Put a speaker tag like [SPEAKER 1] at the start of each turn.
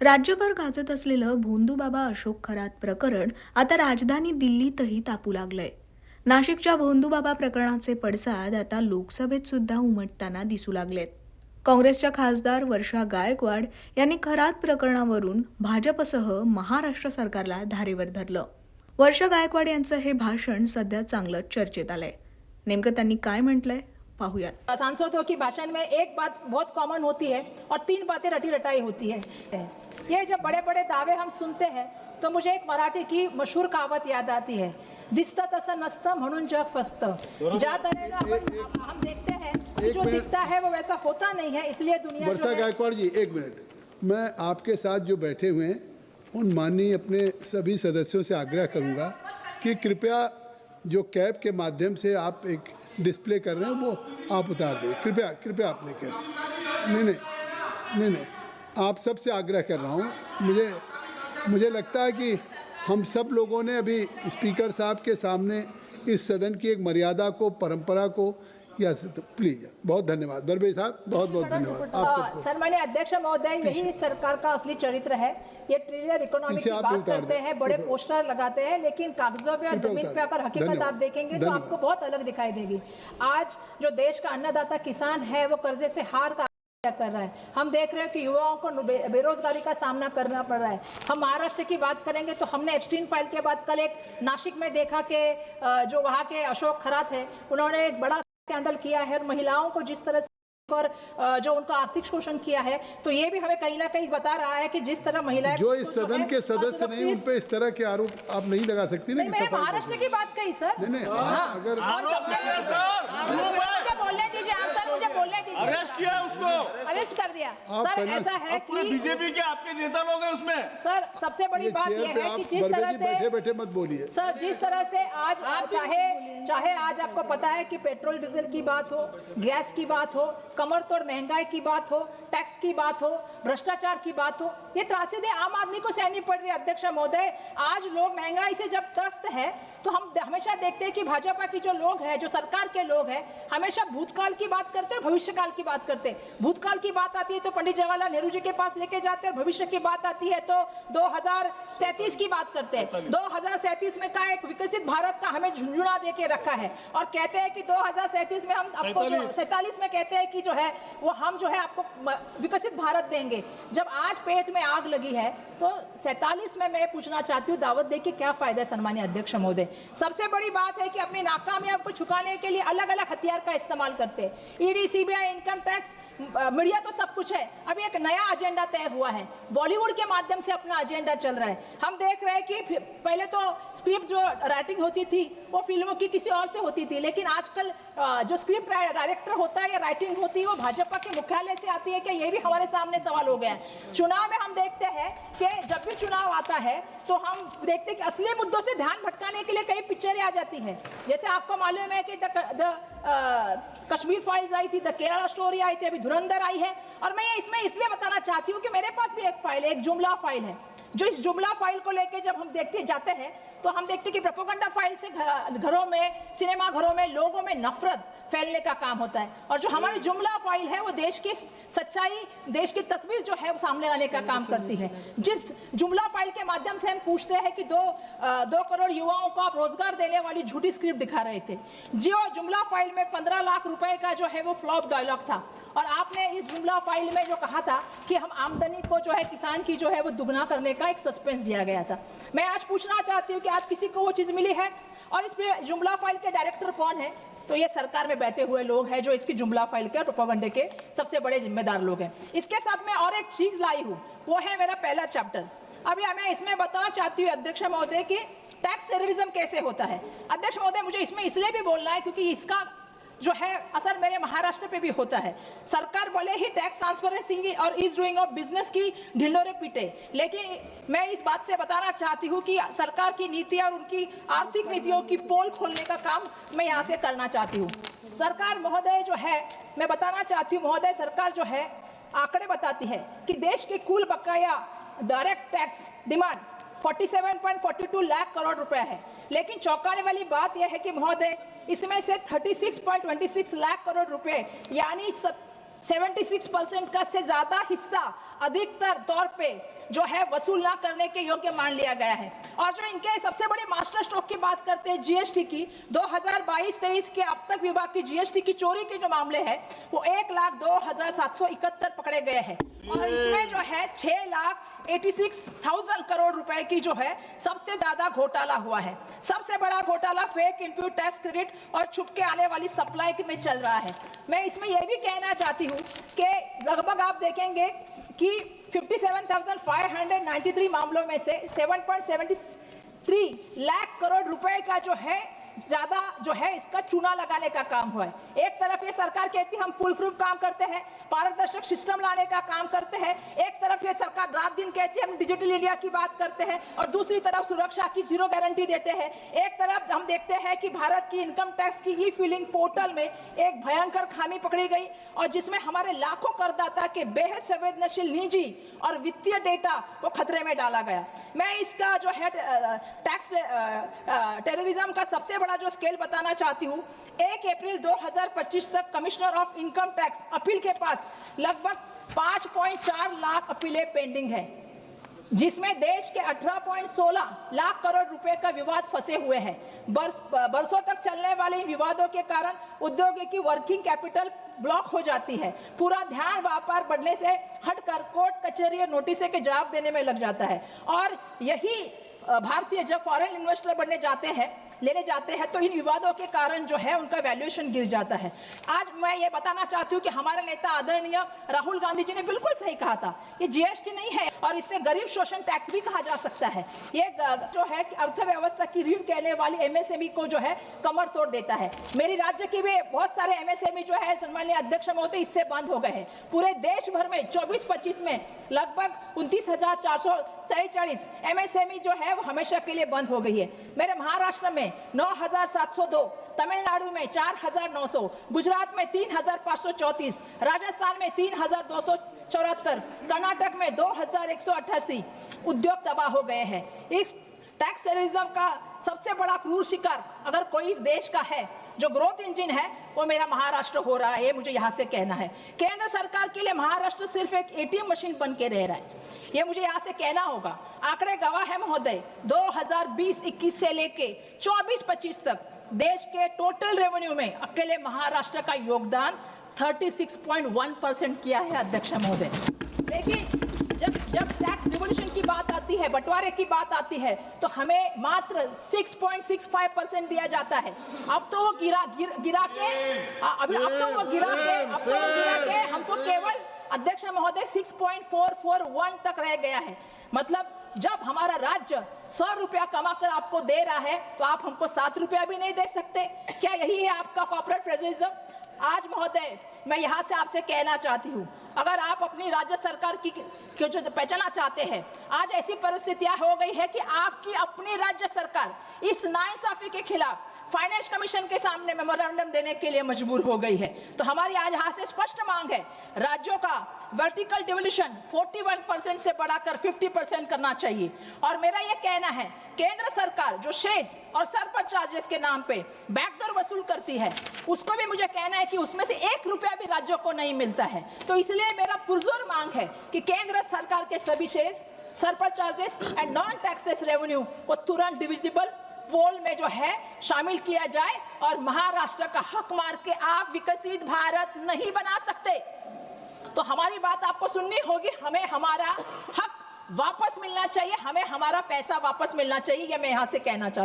[SPEAKER 1] राज्यभर गाजत असलेलं भोंदूबाबा अशोक खरात प्रकरण आता राजधानी दिल्लीतही तापू लागलंय. नाशिकच्या भोंदूबाबा प्रकरणाचे पडसाद आता लोकसभेत सुद्धा उमटताना दिसू लागलेत. काँग्रेसच्या खासदार वर्षा गायकवाड यांनी खरात प्रकरणावरून भाजपसह महाराष्ट्र सरकारला धारेवर धरलं. वर्षा गायकवाड यांचं हे भाषण सध्या चांगलंच चर्चेत आलंय. नेमकं त्यांनी काय म्हटलंय पाहूयात.
[SPEAKER 2] सांसदों की भाषण में एक बात बहुत कॉमन होती है और तीन बातें रटी रटाई होती है. ये जब बड़े बड़े दावे हम सुनते हैं तो मुझे एक मराठी की मशहूर कहावत याद आती है, दिसतं तसं नसतं म्हणून जग फसतं. ज्या तऱ्हेनं हम देखते हैं कि जो दिखता है वो वैसा होता नहीं है, इसलिए दुनिया.
[SPEAKER 3] वर्षा गायकवाड़ जी, एक मिनट. मैं आपके साथ जो बैठे हुए हैं उन माननीय अपने सभी सदस्यों से आग्रह करूंगा कि कृपया जो कैब के माध्यम से आप एक डिस्प्ले कर रहे हैं वो आप उतार दें. कृपया कृपया आप लेकर. नहीं, आप सबसे आग्रह कर रहा हूँ. मुझे लगता है कि हम सब लोगों ने अभी स्पीकर साहब के सामने इस सदन की एक मर्यादा को, परंपरा को, या प्लीज. बहुत धन्यवाद बरबे साहब, बहुत बहुत धन्यवाद आप सबको.
[SPEAKER 2] सन्माननीय अध्यक्ष महोदय, यही सरकार का असली चरित्र है. ये ट्रिलियन इकोनॉमी की बात करते हैं, बड़े पोस्टर लगाते हैं, लेकिन कागजों पे और जमीन पे अगर हकीकत आप देखेंगे तो आपको बहुत अलग दिखाई देगी. आज जो देश का अन्नदाता किसान है वो कर्जे से हार का कर रहा है. हम देख रहे हैं कि युवाओं को बेरोजगारी का सामना करना पड़ रहा है. हम महाराष्ट्र की बात करेंगे तो हमने एप्स्टीन फाइल के बाद कल एक नासिक में देखा कि जो वहाँ के अशोक खरात है, उन्होंने एक बड़ा स्कैंडल किया है और महिलाओं को जिस तरह से और जो उनका आर्थिक शोषण किया है, तो ये भी हमें कहीं ना कहीं बता रहा है कि जिस तरह महिलाएं
[SPEAKER 3] जो इस सदन के सदस्य नहीं, उन पे इस तरह के आरोप आप नहीं लगा सकती.
[SPEAKER 2] नहीं, मैंने महाराष्ट्र की बात कही सर.
[SPEAKER 3] नहीं, अगर
[SPEAKER 2] मुझे बोलने दीजिए. आप सर मुझे बोलने दीजिए.
[SPEAKER 4] अरेस्ट किया उसको,
[SPEAKER 2] अरेस्ट कर दिया सर. ऐसा है कि
[SPEAKER 4] बीजेपी के आपके नेता लोग हैं उसमें.
[SPEAKER 2] सर सबसे बड़ी बात यह है कि जिस तरह से
[SPEAKER 3] बैठे बैठे मत बोलिए
[SPEAKER 2] सर, जिस तरह से आज चाहे आज आपको पता है कि पेट्रोल डीजल की बात हो, गैस की बात हो, कमर तोड़ महंगाई की बात हो, टैक्स की बात हो, भ्रष्टाचार की बात हो, ये त्रासदी आम आदमी को सहनी पड़ रही है. अध्यक्ष महोदय, आज लोग महंगाई से जब त्रस्त है तो हम हमेशा देखते हैं कि भाजपा की जो लोग हैं, जो सरकार के लोग हैं, हमेशा भूतकाल की बात करते हैं, भविष्यकाल की बात करते हैं. भूतकाल की बात आती है तो पंडित जवाहरलाल नेहरू जी के पास लेके जाते हैं, और भविष्य की बात आती है तो 2037 की बात करते हैं. 2037 में का एक विकसित भारत का हमें झुंझुना दे के रखा है और कहते हैं कि 2037 में हम आपको 47 में कहते हैं कि जो है वो हम जो है आपको विकसित भारत देंगे. जब आज पेट में आग लगी है तो 47 में मैं पूछना चाहती हूँ, दावत दे के क्या फायदा है सन्माननीय अध्यक्ष महोदय. सबसे बड़ी बात है कि अपनी नाकामयाब को छुपाने के लिए अलग अलग हथियार का इस्तेमाल करते हैं. ED, CBI, income tax, media तो सब कुछ है. अभी एक नया एजेंडा तय हुआ है, बॉलीवुड के माध्यम से अपना एजेंडा चल रहा है. हम देख रहे हैं कि पहले तो स्क्रिप्ट जो राइटिंग होती थी वो फिल्मों की किसी और से होती थी, लेकिन आजकल जो स्क्रिप्ट डायरेक्टर होता है या राइटिंग होती है वो भाजपा के मुख्यालय से आती है. कि ये भी हमारे सामने सवाल हो गया है. चुनाव में हम देखते हैं कि जब भी चुनाव आता है तो हम देखते हैं कि असली मुद्दों से ध्यान भटकाने के लिए कई पिक्चरें आ जाती हैं. जैसे आपको मालूम है कि कश्मीर फाइल्स आई थी, द केरला स्टोरी आई थी, अभी धुरंधर आई है. और मैं ये इसमें इसलिए बताना चाहती हूँ कि मेरे पास भी एक फाइल है, एक जुमला फाइल है. जो इस जुमला फाइल को लेके जब हम देखते जाते हैं तो हम देखते हैं कि प्रोपेगेंडा फाइल से घरों में, सिनेमा घरों में लोगों में नफरत फैलने का काम होता है. और जो हमारी जुमला फाइल है वो देश की सच्चाई, देश की तस्वीर जो है वो सामने लाने का काम करती है. जिस जुमला फाइल के माध्यम से हम पूछते हैं कि 2 करोड़ युवाओं को आप रोजगार देने वाली झूठी स्क्रिप्ट दिखा रहे थे. जो जुमला फाइल में 15 लाख रुपए का जो है वो फ्लॉप डायलॉग था. और आपने इस जुमला फाइल में जो कहा था कि हम आमदनी को जो है किसान की जो है वो दुगना करने का एक सस्पेंस दिया गया था. मैं आज पूछना चाहती हूँ कि आज किसी को वो चीज मिली है? और इस जुमला फाइल के डायरेक्टर कौन है? तो ये सरकार में बैठे हुए लोग हैं जो इसकी जुमला फाइल के और प्रोपेगेंडे के सबसे बड़े जिम्मेदार लोग हैं. इसके साथ मैं और एक चीज लाई हूँ, वो है मेरा पहला चैप्टर. अभी मैं इसमें बताना चाहती हूँ अध्यक्ष महोदय कि टैक्स टेररिज्म कैसे होता है. अध्यक्ष महोदय, मुझे इसमें इसलिए भी बोलना है क्योंकि इसका जो है असर मेरे महाराष्ट्र पे भी होता है. सरकार भले ही टैक्स ट्रांसपेरेंसी और ईज डूइंग ऑफ बिजनेस की ढिंडोरे पीटे, लेकिन मैं इस बात से बताना चाहती हूँ कि सरकार की नीति और उनकी आर्थिक नीतियों की पोल खोलने का काम मैं यहाँ से करना चाहती हूँ. सरकार महोदय जो है, मैं बताना चाहती हूँ महोदय, सरकार जो है आंकड़े बताती है कि देश के कुल बकाया direct tax demand 47.42 lakh crore रुपए है. लेकिन चौंकाने वाली बात यह है कि महोदय इसमें से 36.26 लाख करोड़ रुपए यानी 76% का से ज्यादा हिस्सा अधिकतर तौर पे जो है वसूल ना करने के योग्य मान लिया गया है। और जो इनके सबसे बड़े मास्टर स्ट्रोक की बात करते हैं जीएसटी की, 2022-23 के अब तक विभाग की जीएसटी की चोरी के जो मामले हैं वो 1,02,771 पकड़े गए हैं और इसमें जो है 6,86,000 करोड़ रुपए की जो है सबसे ज्यादा घोटाला हुआ है। सबसे बड़ा घोटाला फेक इनपुट टैक्स क्रेडिट और छुपके आने वाली सप्लाई में चल रहा है। मैं इसमें यह भी कहना चाहती हूँ कि लगभग आप देखेंगे कि 57,593 मामलों में से 7.73 लाख करोड़ रुपए का जो है ज्यादा जो है इसका चूना लगाने का काम हुआ है। एक तरफ ये सरकार कहती है हम फुल प्रूफ काम करते हैं, पारदर्शक सिस्टम लाने का काम करते हैं, एक तरफ ये सरकार रात दिन कहती है हम डिजिटल इंडिया की बात करते हैं और दूसरी तरफ सुरक्षा की जीरो गारंटी देते हैं। एक तरफ हम देखते हैं कि भारत की इनकम टैक्स की ई फिलिंग पोर्टल में एक भयंकर खामी पकड़ी गई और जिसमें हमारे लाखों करदाता के बेहद संवेदनशील निजी और वित्तीय डेटा वो खतरे में डाला गया। मैं इसका जो है टैक्स टेररिज्म का सबसे बड़ा जो स्केल बताना चाहती हूं, 1 अप्रैल 2025 तक commissioner of income tax appeal के पास लगभग 5.4 लाख अपीलें पेंडिंग है, जिसमें देश के 18.16 लाख करोड़ रुपए का विवाद फंसे हुए हैं। बरसों तक चलने वाले इन विवादों के कारण उद्योगों की वर्किंग कैपिटल ब्लॉक हो जाती है। पूरा ध्यान व्यापार बढ़ने से हटकर कोर्ट कचहरी और नोटिस के जवाब देने में लग जाता है और यही भारतीय जब फॉरेन इन्वेस्टर बनने जाते हैं लेने जाते हैं तो इन विवादों के कारण जो है उनका वैल्यूएशन गिर जाता है। आज मैं ये बताना चाहती हूँ कि हमारे नेता आदरणीय राहुल गांधी जी ने बिल्कुल सही कहा था, ये जीएसटी नहीं है और इसे गरीब शोषण टैक्स भी कहा जा सकता है। ये जो है अर्थव्यवस्था की रीढ़ कहने वाली एमएसएमई को जो है कमर तोड़ देता है। मेरी राज्य की भी बहुत सारे एमएसएमई जो है सम्माननीय अध्यक्ष महोदय इससे बंद हो गए हैं। पूरे देश भर में 24-25 में लगभग 29,447 एमएसएमई जो है वो हमेशा के लिए बंद हो गई है। मेरे महाराष्ट्र में 9,702, तमिलनाडु में 4,900, गुजरात में 3,534, राजस्थान में 3,274, कर्नाटक में 2,188 उद्योग तबाह हो गए हैं। इस टैक्स टेररिज्म का सबसे बड़ा क्रूर शिकार अगर कोई इस देश का है जो ग्रोथ इंजन है वो मेरा महाराष्ट्र हो रहा है, ये मुझे यहाँ से कहना है। केंद्र सरकार के लिए महाराष्ट्र सिर्फ एक एटीएम मशीन बन के रह रहा है, ये मुझे यहाँ से कहना होगा। आंकड़े गवाह है महोदय, 2020-21 से लेके 24-25 तक देश के टोटल रेवेन्यू में अकेले महाराष्ट्र का योगदान 36.1% किया है अध्यक्ष महोदय। लेकिन जब टैक्स डिवोल्यूशन की बात आती है, बंटवारे की बात आती है तो हमें मात्र 6.65% दिया जाता है। अब तो वो गिरा के हमको केवल अध्यक्ष महोदय 6.441 तक रह गया है। मतलब जब हमारा राज्य 100 रुपया कमाकर आपको दे रहा है तो आप हमको 7 रुपया भी नहीं दे सकते। क्या यही है आपका कॉर्पोरेट फेडरलिज्म? आज महोदय मैं यहाँ से आपसे कहना चाहती हूँ, अगर आप अपनी राज्य सरकार की जो पहचाना चाहते हैं, आज ऐसी परिस्थितियां हो गई है कि आपकी अपनी राज्य सरकार इस नाइंसाफी के खिलाफ फाइनेंस कमीशन के सामने मेमोरेंडम देने के लिए मजबूर हो गई है। तो हमारी आज यहाँ से स्पष्ट मांग है, राज्यों का वर्टिकल डिवोल्यूशन 41% से बढ़ाकर 50% करना चाहिए। और मेरा यह कहना है, केंद्र सरकार जो शेष और सरपर चार्जेस के नाम पे बैकडोर वसूल करती है, उसको भी मुझे कहना है कि उसमें से 1 रुपया भी राज्यों को नहीं मिलता है। तो इसलिए मेरा पुरजोर मांग है कि केंद्र सरकार के सभी शेष, surcharges and non taxes revenue को तुरंत डिविजिबल पोल में जो है शामिल किया जाए और महाराष्ट्र का हक मार के आप विकसित भारत नहीं बना सकते। तो हमारी बात आपको सुननी होगी, हमें हमारा हक वापस मिलना चाहिए, हमें हमारा पैसा वापस मिलना चाहिए, ये मैं यहाँ से कहना चाहती हूँ।